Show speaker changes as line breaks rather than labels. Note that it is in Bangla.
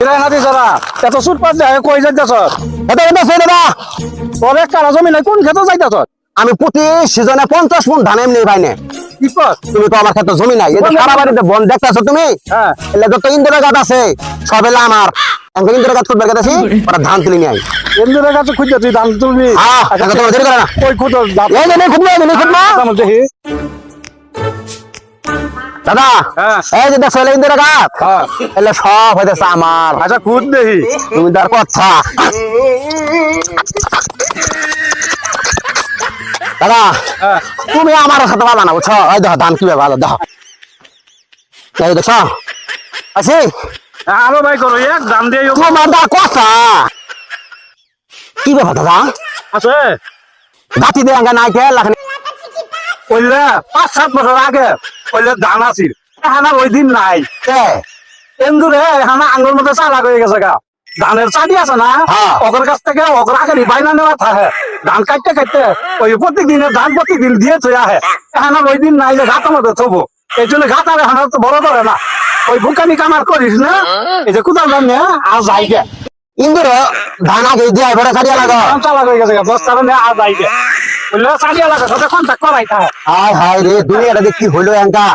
নাতি যারা এত সুট পাত যায় কই যাইতাছ এটা এটা সই দাদা তোর এক কারা জমি নাই কোন খেতে যাইতাছ
আমি প্রতি সিজনে 50 মণ ধান এমনি পাই না
কি কর
তুমি তো আমার ক্ষেত্রে জমি নাই এটা সারা বাড়িতে বন দেখতেছো তুমি
হ্যাঁ
এলে যত ইন্দিরা গাছ আছে সব এলা আমার আমি ইন্দিরা গাছ খুঁজবার গেছি ওরা ধান তুলে নিয়ে আই
এন্দ্রের কাছে খুঁজে তুই ধান তুলবি
হ্যাঁ এটা তোমার দেরি করে না
ওই খুঁজ
এই নে খুঁজবা
দেখি
দাদা
হ্যাঁ
এই যে দেখো এলে ইন্দিরা গাছ
হ্যাঁ
এলে সব হইতেছে আমার
আচ্ছা খুঁজ দেখি
তুমি তার কথা দাদা
হ্যাঁ
তুমি আমার সাথে পাবা না বুঝছো ওই দেখো ধান কিভাবে ভালো দেখো এই দেখছো আছে
আরো ভাই করো এক ধান দিয়ে
তোমার দা কথা কি ব্যাপার দাদা
আছে
বাতি দিয়ে আঙ্গা নাই কে লাখনি
ওইলে 5-7 বছর আগে ওইলে ধান আছিল এখন ওই দিন নাই
কে
এন্দুরে এখন আঙ্গুর মধ্যে চালা হয়ে গেছে গা ধানের চাটি আছে না
হ্যাঁ।
ওদের কাছ থেকে ওদের আগে বাইনা নেওয়া থাকে ধান কাটতে কাটতে ওই প্রত্যেকদিনের ধান প্রত্যেকদিন দিয়ে থই আহে এখন ওই দিন নাই যে ঘাটের মধ্যে থবো এই জন্য ঘাট আর এখন তো বড় ধরে না ওই বুকানি কামার করিস না এই যে কোথাও জানি আজ যাইগে
ইন্দুর ধান আগে দিয়ে বড় সারিয়া লাগো
ধান চালা হয়ে গেছে দশ কারণে আজ যাইগে বললে চালিয়ে লাগে সাথে কন্ট্যাক্ট করাই থাকে
হায় হায় রে দুনিয়াটা দেখি হইলো এঙ্কা